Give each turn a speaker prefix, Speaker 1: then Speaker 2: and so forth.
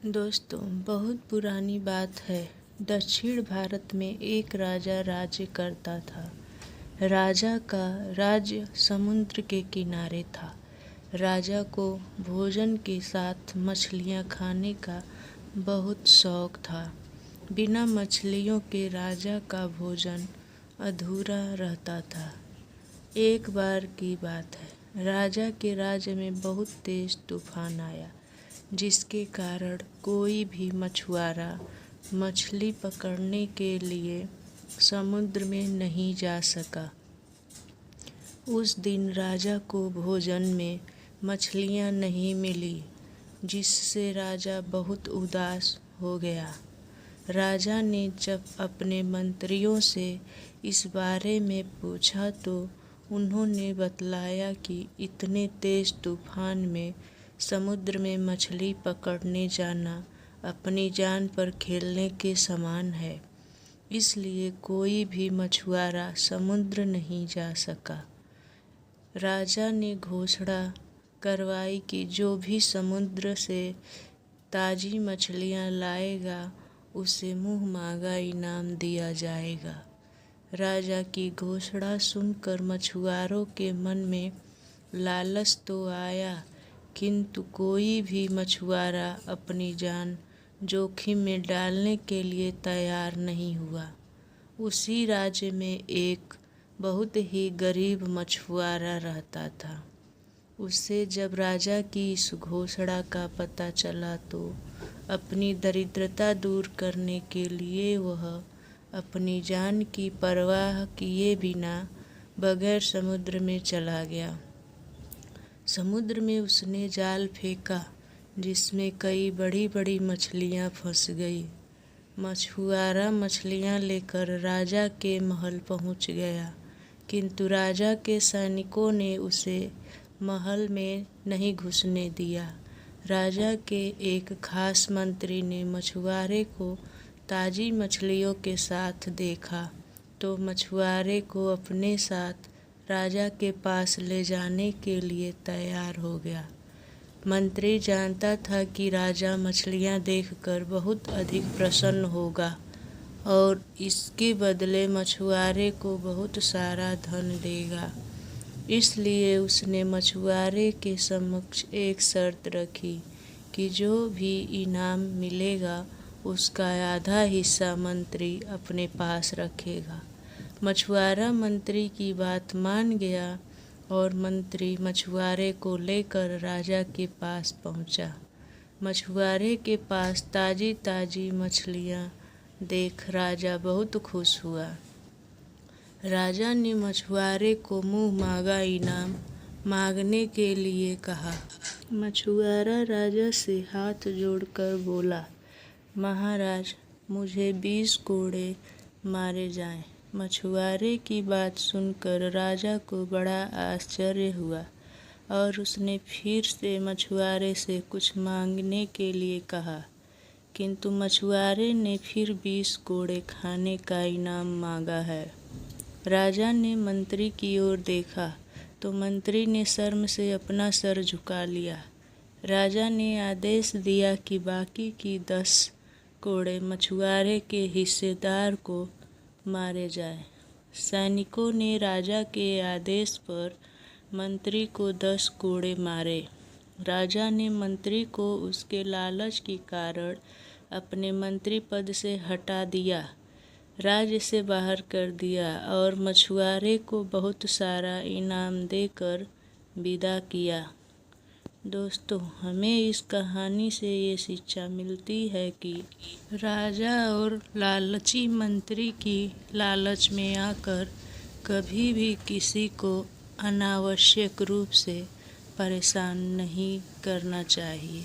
Speaker 1: दोस्तों, बहुत पुरानी बात है। दक्षिण भारत में एक राजा राज्य करता था। राजा का राज्य समुद्र के किनारे था। राजा को भोजन के साथ मछलियाँ खाने का बहुत शौक था। बिना मछलियों के राजा का भोजन अधूरा रहता था। एक बार की बात है, राजा के राज्य में बहुत तेज तूफान आया, जिसके कारण कोई भी मछुआरा मछली पकड़ने के लिए समुद्र में नहीं जा सका। उस दिन राजा को भोजन में मछलियाँ नहीं मिली, जिससे राजा बहुत उदास हो गया। राजा ने जब अपने मंत्रियों से इस बारे में पूछा तो उन्होंने बतलाया कि इतने तेज तूफान में समुद्र में मछली पकड़ने जाना अपनी जान पर खेलने के समान है, इसलिए कोई भी मछुआरा समुद्र नहीं जा सका। राजा ने घोषणा करवाई कि जो भी समुद्र से ताज़ी मछलियाँ लाएगा, उसे मुँह मांगा इनाम दिया जाएगा। राजा की घोषणा सुनकर मछुआरों के मन में लालच तो आया, किंतु कोई भी मछुआरा अपनी जान जोखिम में डालने के लिए तैयार नहीं हुआ। उसी राज्य में एक बहुत ही गरीब मछुआरा रहता था। उसे जब राजा की इस घोषणा का पता चला तो अपनी दरिद्रता दूर करने के लिए वह अपनी जान की परवाह किए बिना बगैर समुद्र में चला गया। समुद्र में उसने जाल फेंका, जिसमें कई बड़ी बड़ी मछलियाँ फंस गई। मछुआरा मछलियाँ लेकर राजा के महल पहुँच गया, किंतु राजा के सैनिकों ने उसे महल में नहीं घुसने दिया। राजा के एक खास मंत्री ने मछुआरे को ताज़ी मछलियों के साथ देखा तो मछुआरे को अपने साथ राजा के पास ले जाने के लिए तैयार हो गया। मंत्री जानता था कि राजा मछलियाँ देखकर बहुत अधिक प्रसन्न होगा और इसके बदले मछुआरे को बहुत सारा धन देगा। इसलिए उसने मछुआरे के समक्ष एक शर्त रखी कि जो भी इनाम मिलेगा उसका आधा हिस्सा मंत्री अपने पास रखेगा। मछुआरा मंत्री की बात मान गया और मंत्री मछुआरे को लेकर राजा के पास पहुंचा। मछुआरे के पास ताज़ी ताज़ी मछलियां देख राजा बहुत खुश हुआ। राजा ने मछुआरे को मुँह मांगा इनाम मांगने के लिए कहा। मछुआरा राजा से हाथ जोड़कर बोला, महाराज, मुझे 20 कोड़े मारे जाएं। मछुआरे की बात सुनकर राजा को बड़ा आश्चर्य हुआ और उसने फिर से मछुआरे से कुछ मांगने के लिए कहा, किंतु मछुआरे ने फिर 20 कोड़े खाने का इनाम मांगा है। राजा ने मंत्री की ओर देखा तो मंत्री ने शर्म से अपना सर झुका लिया। राजा ने आदेश दिया कि बाकी की 10 कोड़े मछुआरे के हिस्सेदार को मारे जाए। सैनिकों ने राजा के आदेश पर मंत्री को 10 कोड़े मारे। राजा ने मंत्री को उसके लालच के कारण अपने मंत्री पद से हटा दिया, राज्य से बाहर कर दिया और मछुआरे को बहुत सारा इनाम देकर विदा किया। दोस्तों, हमें इस कहानी से ये शिक्षा मिलती है कि राजा और लालची मंत्री की लालच में आकर कभी भी किसी को अनावश्यक रूप से परेशान नहीं करना चाहिए।